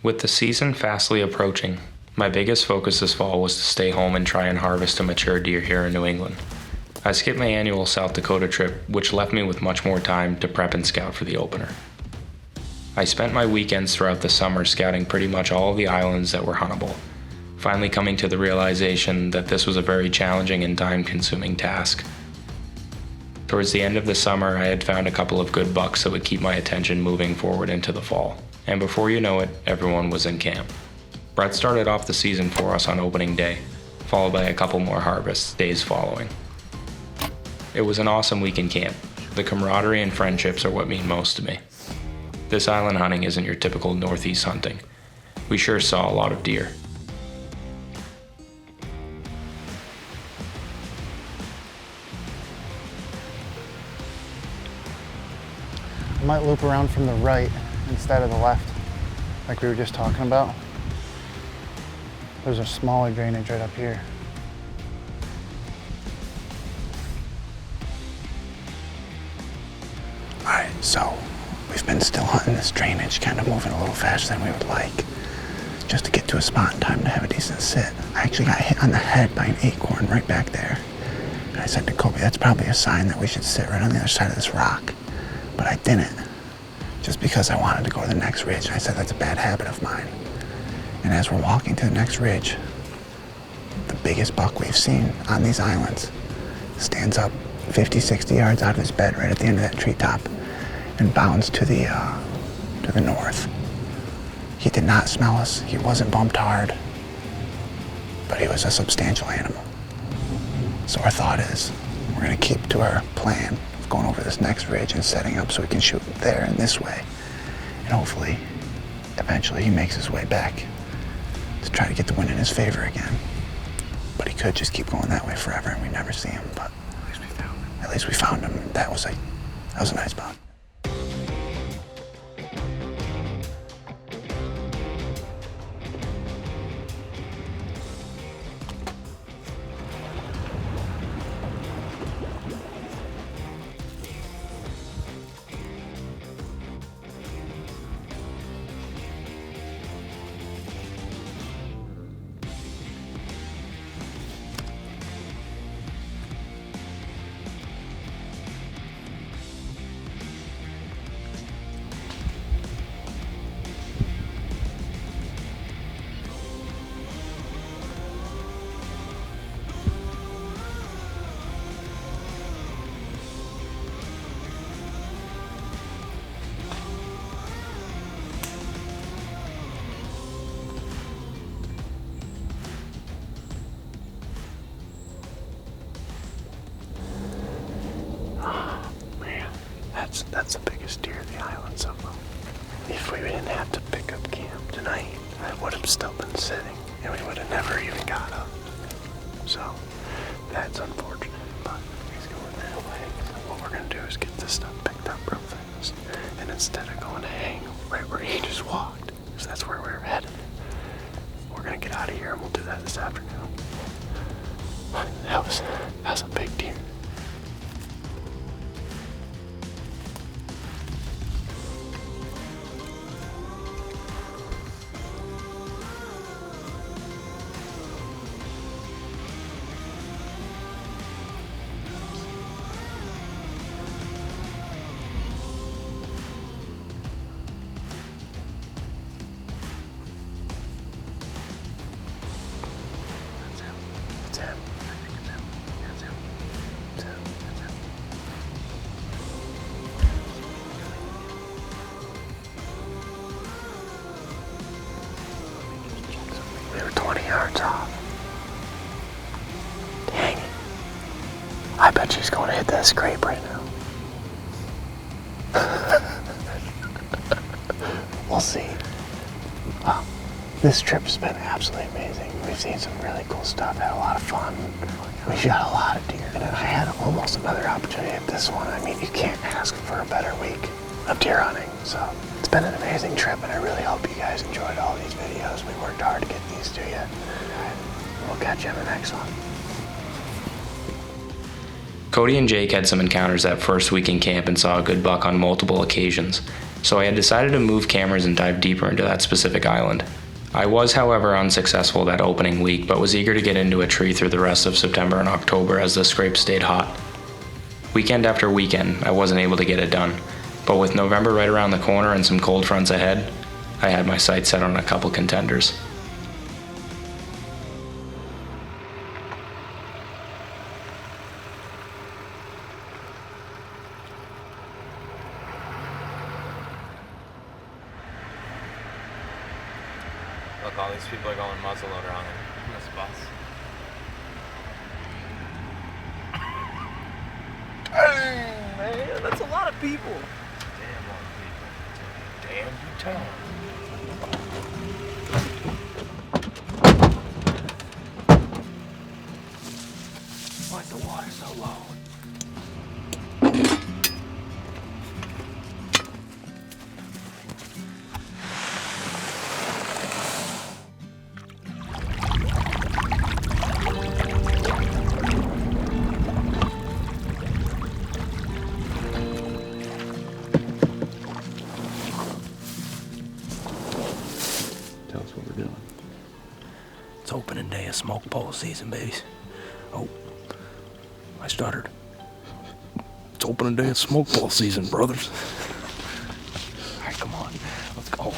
With the season fastly approaching, my biggest focus this fall was to stay home and try and harvest a mature deer here in New England. I skipped my annual South Dakota trip, which left me with much more time to prep and scout for the opener. I spent my weekends throughout the summer scouting pretty much all of the islands that were huntable, finally coming to the realization that this was a very challenging and time-consuming task. Towards the end of the summer, I had found a couple of good bucks that would keep my attention moving forward into the fall, and before you know it, everyone was in camp. Brett started off the season for us on opening day, followed by a couple more harvests days following. It was an awesome week in camp. The camaraderie and friendships are what mean most to me. This island hunting isn't your typical northeast hunting. We sure saw a lot of deer. I might loop around from the right instead of the left, like we were just talking about. There's a smaller drainage right up here. All right, so we've been still hunting this drainage, kind of moving a little faster than we would like, just to get to a spot in time to have a decent sit. I actually got hit on the head by an acorn right back there. And I said to Kobe, that's probably a sign that we should sit right on the other side of this rock. But I didn't, just because I wanted to go to the next ridge. And I said, that's a bad habit of mine. And as we're walking to the next ridge, the biggest buck we've seen on these islands stands up 50, 60 yards out of his bed right at the end of that treetop and bounds to the north. He did not smell us. He wasn't bumped hard, but he was a substantial animal. So our thought is, we're gonna keep to our plan of going over this next ridge and setting up so we can shoot there and this way. And hopefully, eventually he makes his way back to try to get the wind in his favor again. But he could just keep going that way forever and we never see him, but at least we found him. That was a nice spot. That's the biggest deer of the island so far. If we didn't have to pick up camp tonight, I would have still been sitting, and we would have never even got up. So, that's unfortunate, but he's going that way. So what we're gonna do is get this stuff picked up real fast, and instead of going to hang right where he just walked, because that's where we were headed, we're gonna get out of here and we'll do that this afternoon. That was a big deer. We were 20 yards off. Dang it. I bet she's going to hit that scrape right now. We'll see. Wow. This trip's been absolutely amazing. We've seen some really cool stuff, had a lot of fun. We shot a lot of deer. And I had almost another opportunity at this one. I mean, you can't ask for a better week of deer hunting. So it's been an amazing trip, and I really hope you guys enjoyed all these videos. We worked hard to get these to you. We'll catch you in the next one. Cody and Jake had some encounters that first week in camp and saw a good buck on multiple occasions. so I had decided to move cameras and dive deeper into that specific island. I was, however, unsuccessful that opening week, but was eager to get into a tree through the rest of September and October as the scrape stayed hot. Weekend after weekend, I wasn't able to get it done, but with November right around the corner and some cold fronts ahead, I had my sights set on a couple contenders. Look, all these people are going muzzleloader on this bus. Hey, man, that's a lot of people. Damn lot of people. Damn good time. Why is the water so low? Tell us what we're doing. It's opening day of smoke pole season, babies. Oh, I stuttered. It's opening day of smoke pole season, brothers. All right, come on, let's go.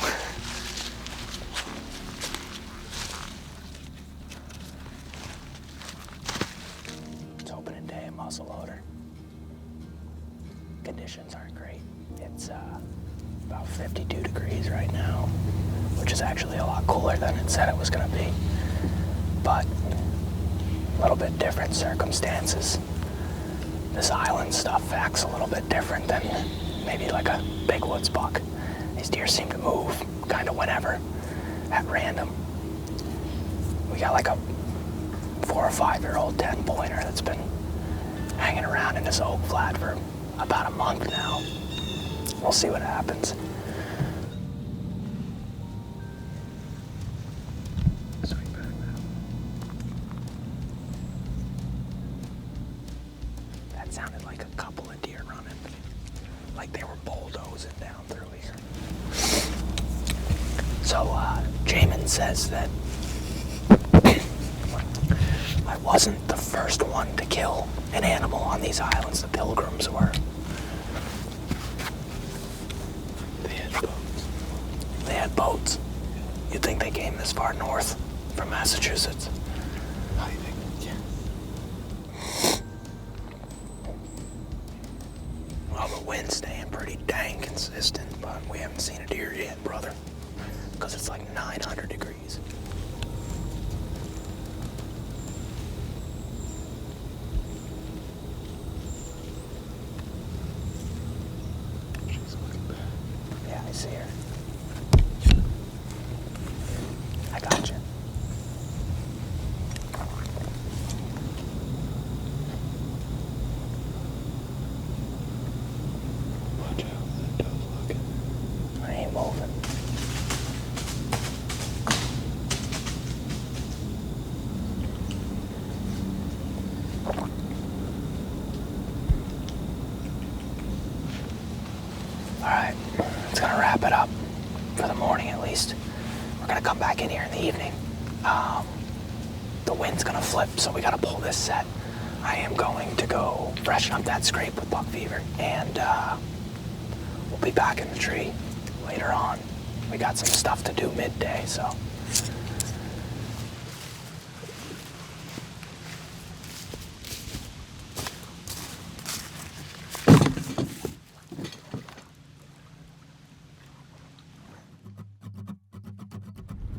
It's opening day of muzzleloader. Conditions aren't great. It's about 52 degrees right now, which is actually a lot cooler than it said it was gonna be. But a little bit different circumstances. This island stuff acts a little bit different than maybe like a big woods buck. These deer seem to move kind of whenever, at random. We got like a 4 or 5 year old 10 pointer that's been hanging around in this oak flat for about a month now. We'll see what happens. That sounded like a couple of deer running, like they were bulldozing down through here. So, Jamin says that I wasn't the first one to kill an animal on these islands. The Pilgrims were. They had boats. You'd think they came this far north from Massachusetts. How do you think? Yeah. Well, the wind's staying pretty dang consistent, but we haven't seen a deer yet, brother. Because it's like 900 degrees. She's looking bad. Yeah, I see her. I got you. Watch out, that doe's looking. I ain't moving. All right, it's gonna wrap it up for the morning at least. We're gonna come back in here in the evening. The wind's gonna flip, so we gotta pull this set. I am going to go freshen up that scrape with buck fever, and we'll be back in the tree later on. We got some stuff to do midday, so.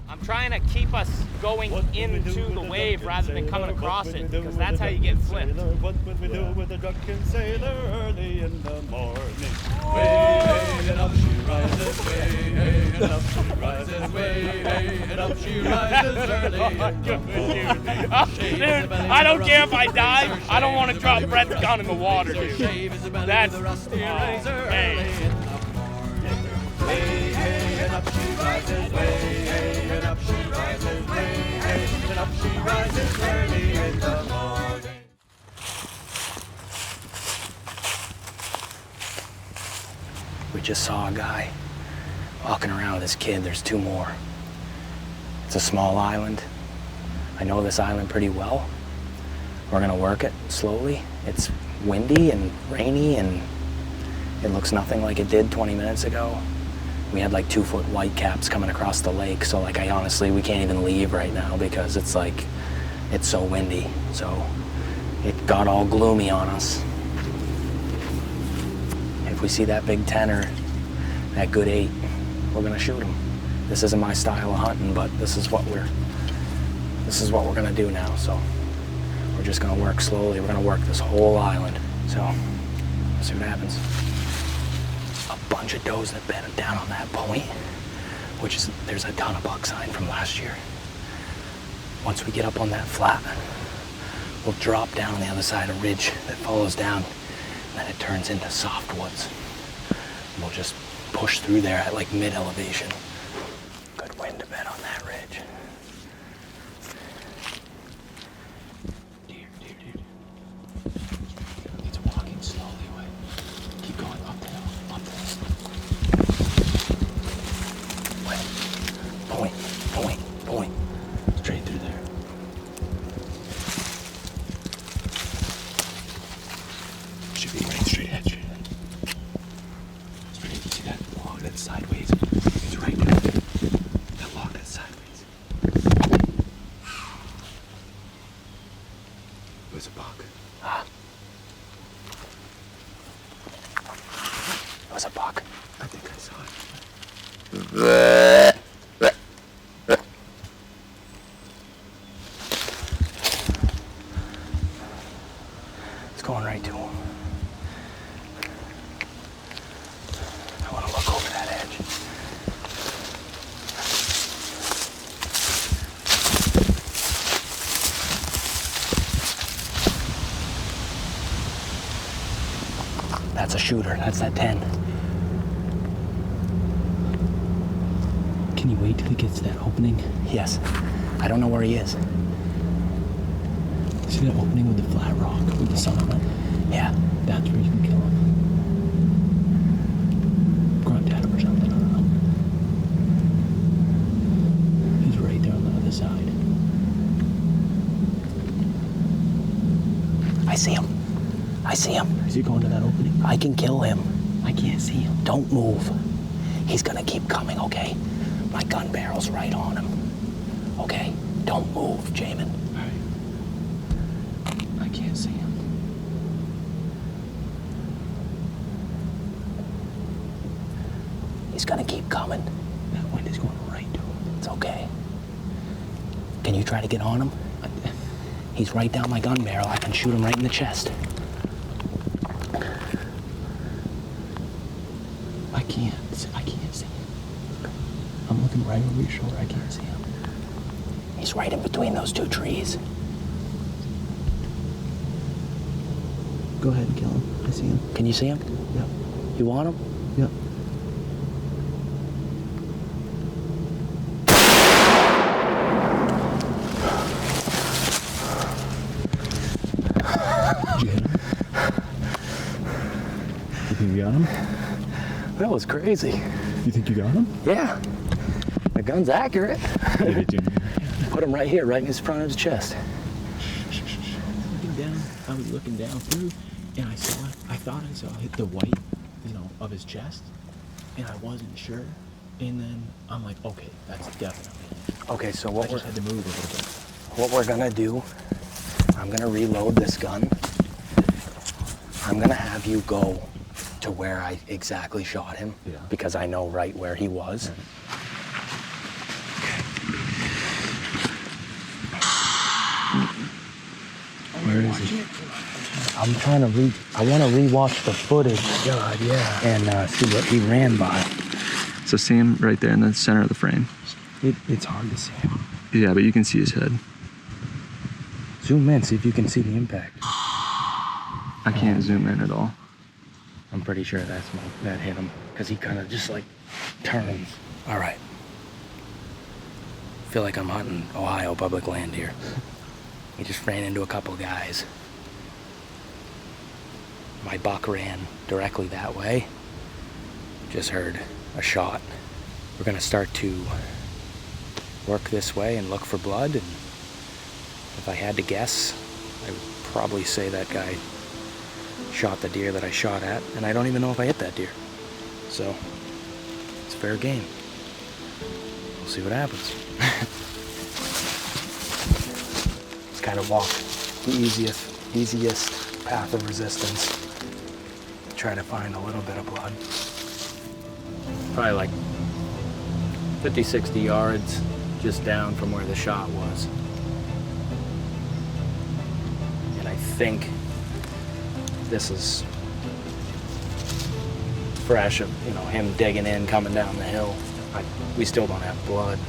I'm trying to keep us going into the wave rather than coming across it, because that's how you get flipped. What would we do with a drunken sailor early in the morning? Way, hey, and up she rises, way, hey, and up she rises, way, hey, and up she rises early in the morning. Dude, I don't care if I die. I don't want to drop Brett's gun in the water, dude. That's, hey. Way, hey, and up she rises, way, hey, and up she rises, way, hey, and up she rises early in the morning. We just saw a guy walking around with this kid. There's 2 more. It's a small island. I know this island pretty well. We're gonna work it slowly. It's windy and rainy and it looks nothing like it did 20 minutes ago. We had like 2-foot whitecaps coming across the lake, so like we can't even leave right now because it's like, it's so windy. So it got all gloomy on us. If we see that big 10 or that good 8, we're gonna shoot him. This isn't my style of hunting, but this is what we're gonna do now. So we're just gonna work slowly. We're gonna work this whole island. So we'll see what happens. A bunch of does that bedded down on that point, which is, there's a ton of buck sign from last year. Once we get up on that flat, we'll drop down on the other side of a ridge that follows down, and then it turns into soft woods. And we'll just push through there at like mid-elevation. Good wind to bed on that ridge. Deer. It's walking slowly away. Keep going up the hill. Point. Straight through there. Should be right straight ahead. Straight. You see that log that's sideways? It's right there. That log that's sideways. It was a buck. It was a buck. I think I saw it. Going right to him. I want to look over that edge. That's a shooter. That's that 10. Can you wait till he gets to that opening? Yes. I don't know where he is. See that opening with the flat rock with the sun on it? Yeah. That's where you can kill him. Grunt at him or something, I don't know. He's right there on the other side. I see him. Is he going to that opening? I can kill him. I can't see him. Don't move. He's gonna keep coming, okay? My gun barrel's right on him. Okay? Don't move, Jamin. I can't see him. He's gonna keep coming. That wind is going right to him. It's okay. Can you try to get on him? He's right down my gun barrel. I can shoot him right in the chest. I can't see him. I'm looking right over your shoulder. I can't see him. He's right in between those 2 trees. Go ahead and kill him. I see him. Can you see him? Yep. You want him? Yep. Did you hit him? You think you got him? That was crazy. You think you got him? Yeah. The gun's accurate. Yeah, Put him right here, right in his front of his chest. Looking down, I was looking down through, and I thought I saw hit the white, of his chest, and I wasn't sure. And then I'm like, okay, that's definitely. Okay, so I just had to move a little bit. what we're gonna do, I'm gonna reload this gun. I'm gonna have you go to where I exactly shot him, because I know right where he was. Where is he? I'm trying to I want to rewatch the footage. God, yeah. And see what he ran by. So see him right there in the center of the frame. It's hard to see him. Yeah, but you can see his head. Zoom in, see if you can see the impact. I can't zoom in at all. I'm pretty sure that hit him, because he kind of just like turns. All right. Feel like I'm hunting Ohio public land here. He just ran into a couple guys. My buck ran directly that way. Just heard a shot. we're gonna start to work this way and look for blood. And if I had to guess, I would probably say that guy shot the deer that I shot at, and I don't even know if I hit that deer. So it's fair game. We'll see what happens. Just kind of walk the easiest path of resistance. Try to find a little bit of blood. Probably like 50, 60 yards just down from where the shot was. And I think this is fresh of, you know, him digging in, coming down the hill. We still don't have blood.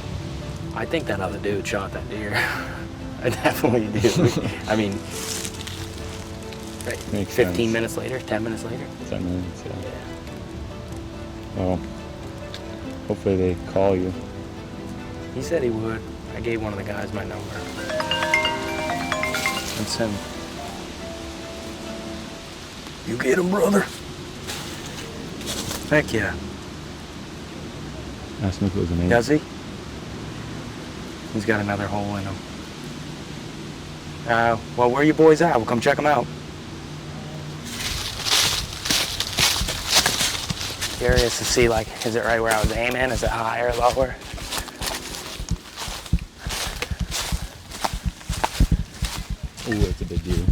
I think that other dude shot that deer. I definitely do. I mean, right, Makes 15 sense. minutes later, 10 minutes later. 10 minutes, yeah. Well, hopefully they call you. He said he would. I gave one of the guys my number. That's him. You get him, brother. Heck yeah. Ask him if it was an 8. Does he? He's got another hole in him. Well, where are you boys at? We'll come check them out. Curious to see, like, is it right where I was aiming? Is it higher, lower? Ooh, that's a big deer.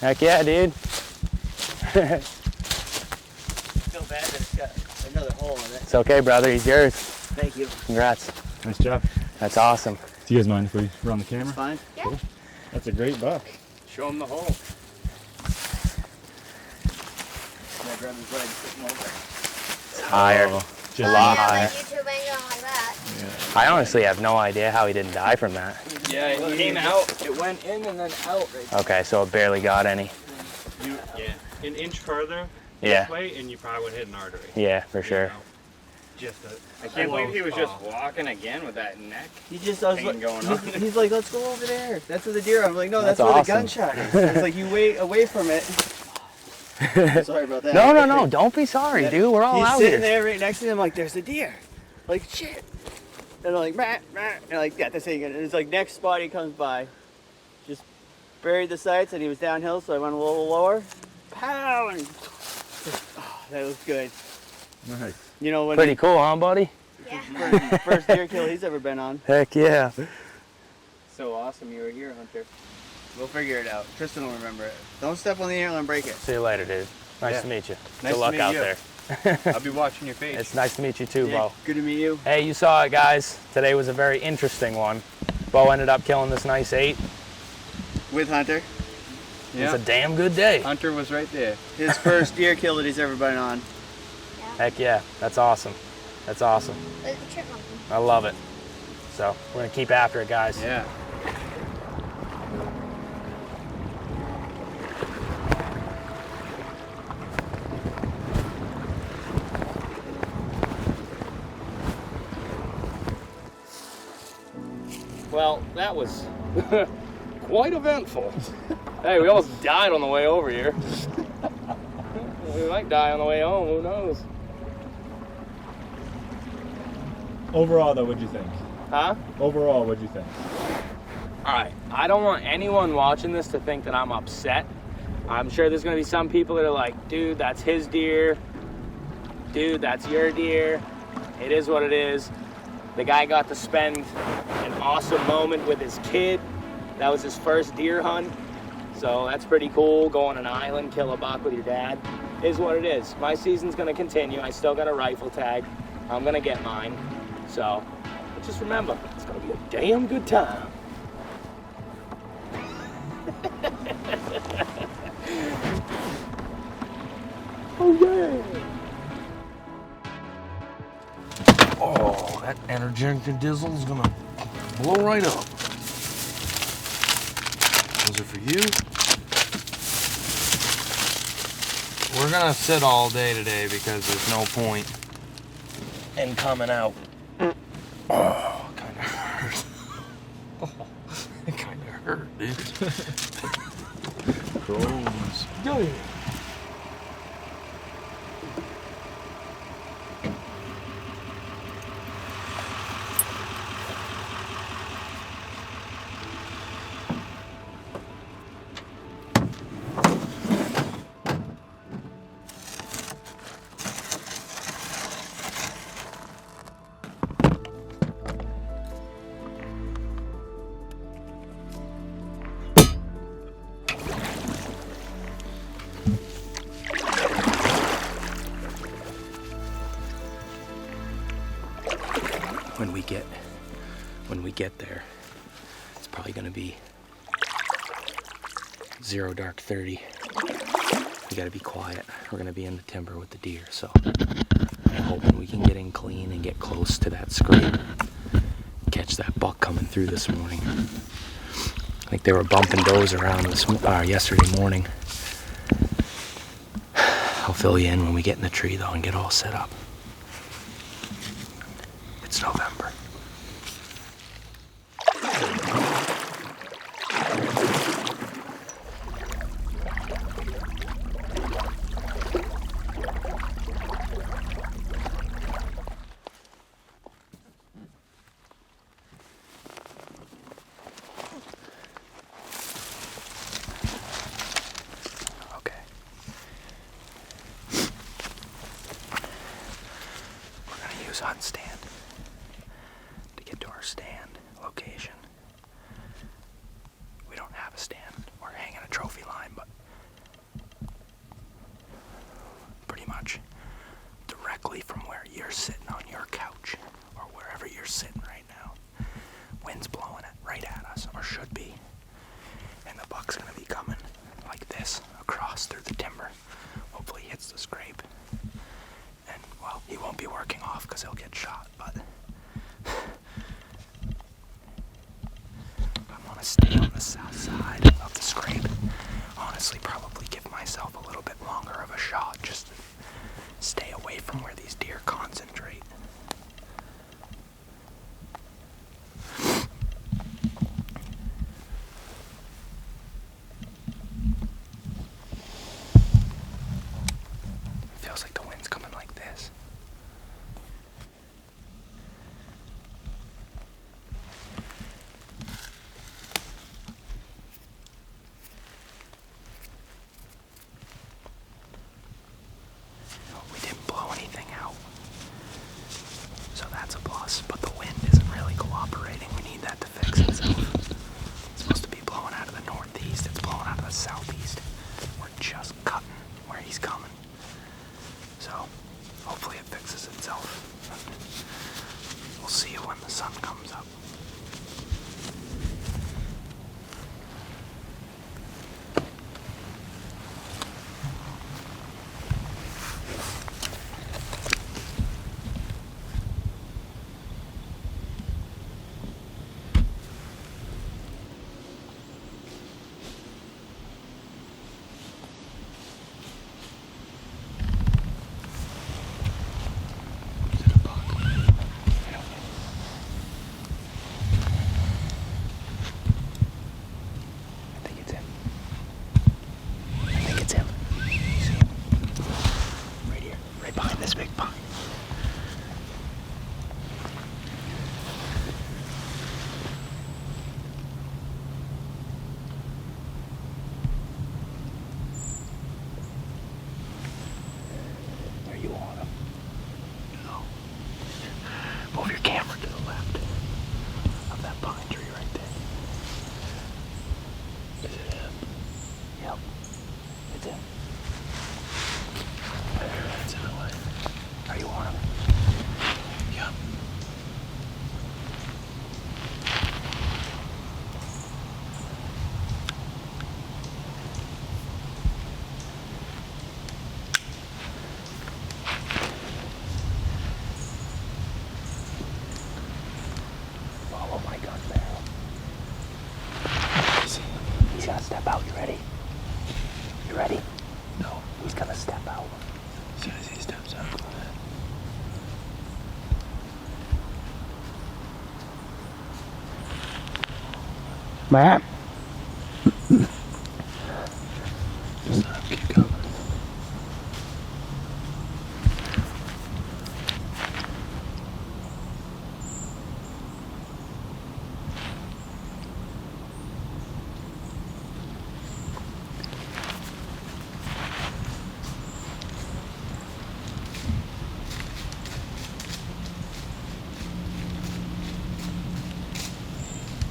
Heck yeah, dude. Feel bad that it's got another hole in it. It's okay, brother. He's yours. Thank you. Congrats. Nice job. That's awesome. Do you guys mind if we run the camera? Fine. Yeah. Cool. That's a great buck. Show him the hole. My brother's leg sitting over. It's higher. Just a lot yeah, higher. like YouTube ain't going like that. I honestly have no idea how he didn't die from that. Yeah, it came out. It went in and then out right Okay, so it barely got any. Yeah, an inch further Yeah. this way, and you probably would hit an artery. Yeah, for sure. You know, just a I can't believe he was just walking again with that neck. He just, I was Thing like, going on. he's like, let's go over there. That's where the deer are. I'm like, no, That's that's where awesome. the gunshot is. It's like you wait away from it. Sorry about that. No. Don't be sorry, dude. We're all He's out sitting here. there right next to him, like, there's the deer. Like, shit. And I'm like, rah, rah. And like, yeah, that's it. And it's like, next spot he comes by. Just buried the sights, and he was downhill, so I went a little lower. Pow! And oh, that was good. Nice. You know, when Pretty cool, huh, buddy? Yeah. first deer kill he's ever been on. Heck yeah. So awesome you were here, Hunter. We'll figure it out. Tristan will remember it. Don't step on the antler and break it. See you later, dude. Nice Yeah. to meet you. Nice Good to luck meet out you. there. I'll be watching your face. It's nice to meet you too, Yeah, Bo. good to meet you. Hey, you saw it, guys. Today was a very interesting one. Bo ended up killing this nice 8. With Hunter. It's a damn good day. Hunter was right there. His first deer kill that he's ever been on. Heck yeah. That's awesome. That's awesome. Look at the chipmunk. I love it. So we're gonna keep after it, guys. Yeah. Well, that was quite eventful. Hey, we almost died on the way over here. We might die on the way home, who knows? Overall, though, what'd you think? Huh? Overall, what'd you think? Alright, I don't want anyone watching this to think that I'm upset. I'm sure there's gonna be some people that are like, dude, that's his deer. Dude, that's your deer. It is what it is. The guy got to spend an awesome moment with his kid. That was his first deer hunt. So that's pretty cool. Go on an island, kill a buck with your dad. Is what it is. My season's gonna continue. I still got a rifle tag. I'm gonna get mine. So, but just remember, it's gonna be a damn good time. Oh yeah! Oh, that energetic diesel is gonna blow right up. Those are for you. We're gonna sit all day today because there's no point in coming out. Oh, kind of hurt. hurt, dude. Crows. When we get there, it's probably gonna be 0 dark 30. We gotta be quiet. We're gonna be in the timber with the deer, so I'm hoping we can get in clean and get close to that scrape. Catch that buck coming through this morning. I think they were bumping does around yesterday morning. I'll fill you in when we get in the tree though and get all set up. It's November. Hunt stand to get to our stand location. We don't have a stand. We're hanging a trophy line, but pretty much directly from where you're sitting on your couch or wherever you're sitting right now. Wind's blowing it right at us, or should be. And the buck's gonna be coming like this across through the timber. Hopefully he hits the scrape. And, well, he won't be working off because he'll get shot, but I want to stay on the south side of the scrape. Honestly, probably give myself a little bit longer of a shot just to stay away from where these deer concentrate. Feels like the wind's coming like this. We didn't blow anything out, so that's a plus, but the wind isn't really cooperating. We need that to fix itself. It's supposed to be blowing out of the northeast. It's blowing out of the southeast. We're just cutting where he's coming. So, hopefully it fixes itself. We'll see you when the sun comes up. Move your camera to the left of that pine tree right there. Is it him? Yep. It's him. It's in the way. Are you on him? Yep. Follow my gun barrel. He's gonna step out. You ready? You ready? No. He's gonna step out. As soon as he steps out, go ahead. Matt? Just keep going.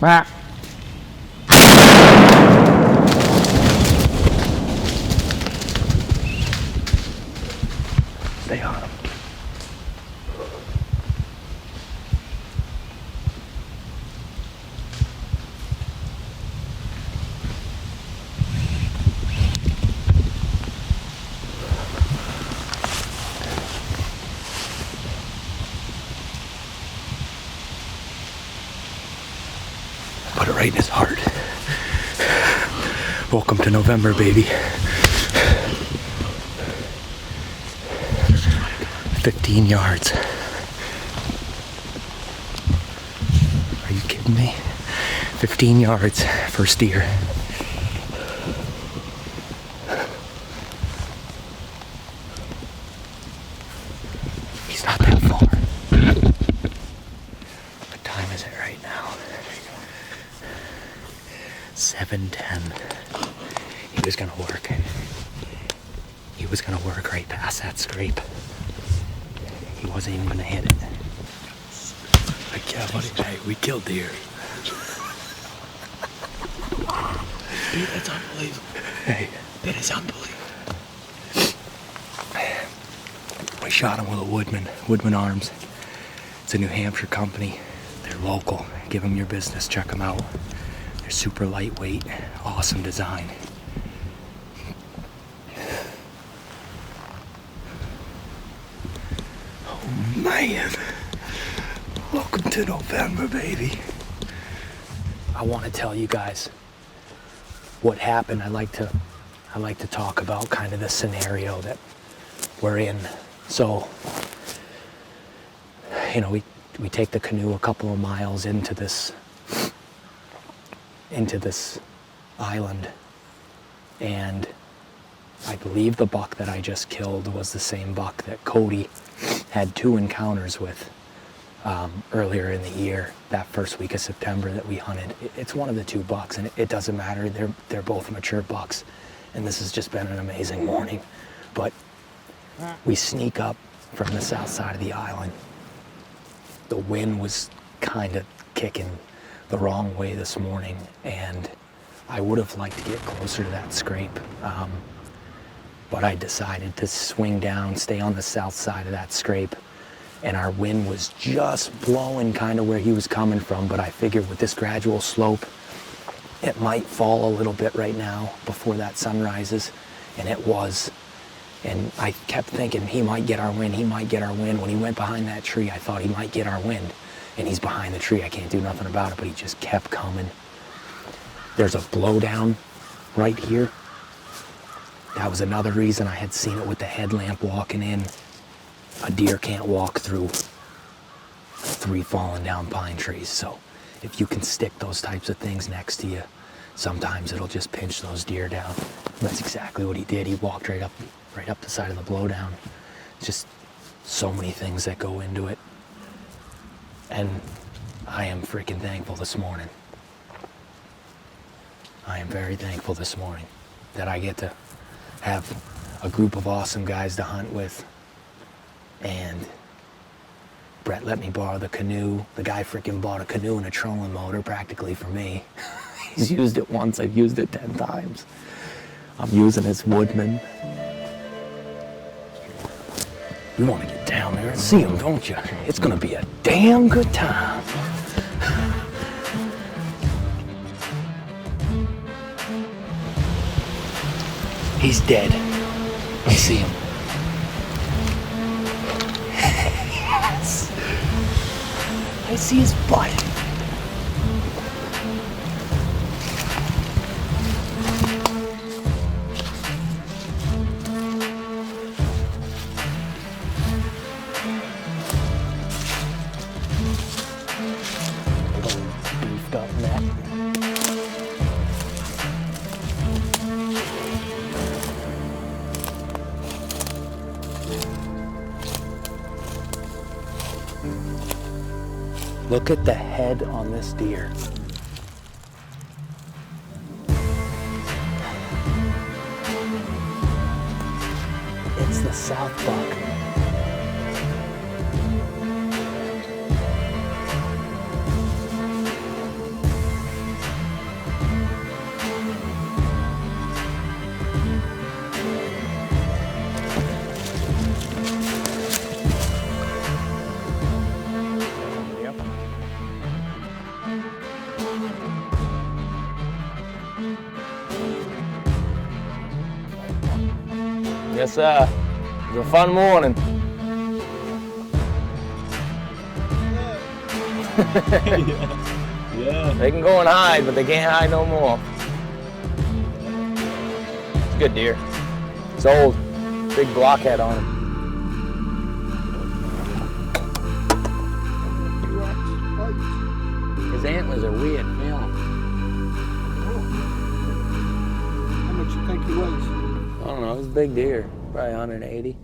Ah. Stay on him. Put it right in his heart. Welcome to November, baby. 15 yards. Are you kidding me? 15 yards, first deer. He's not that far. What time is it right now? 7:10. He was gonna work. He was gonna work right past that scrape. He wasn't even gonna hit it. Yeah, buddy. Hey, we killed deer. Dude, that's unbelievable. Hey, that is unbelievable. We shot him with a Woodman Arms. It's a New Hampshire company. They're local. Give them your business. Check them out. They're super lightweight. Awesome design. Oh man. Welcome to November, baby. I want to tell you guys what happened. I like to talk about kind of the scenario that we're in. So, you know, we take the canoe a couple of miles into this island, and I believe the buck that I just killed was the same buck that Cody had 2 encounters with earlier in the year, that first week of September that we hunted. It's one of the 2 bucks, and it doesn't matter. They're both mature bucks, and this has just been an amazing morning. But we sneak up from the south side of the island. The wind was kind of kicking the wrong way this morning, and I would have liked to get closer to that scrape, but I decided to swing down, stay on the south side of that scrape, and our wind was just blowing kind of where he was coming from, but I figured with this gradual slope, it might fall a little bit right now before that sun rises, and it was. And I kept thinking, he might get our wind, he might get our wind. When he went behind that tree, I thought he might get our wind. And he's behind the tree, I can't do nothing about it, but he just kept coming. There's a blowdown right here. That was another reason I had seen it with the headlamp walking in. A deer can't walk through 3 fallen down pine trees. So if you can stick those types of things next to you, sometimes it'll just pinch those deer down. And that's exactly what he did. He walked right up the side of the blowdown. Just so many things that go into it. And I am freaking thankful this morning. I am very thankful this morning that I get to have a group of awesome guys to hunt with. And Brett let me borrow the canoe. The guy freaking bought a canoe and a trolling motor practically for me. He's used it once, I've used it 10 times. I'm using his Woodman. You want to get down there and see him, don't you? It's gonna be a damn good time. He's dead. I see him. Yes! I see his butt. Beefed up neck. Look at the head on this deer. It's the South buck. Yes, sir. It was a fun morning. Yeah. They can go and hide, but they can't hide no more. It's a good deer. It's old. Big blockhead on him. His antlers are weird. Feel 'em. How much you think he weighs? I don't know. It's a big deer. Probably 180.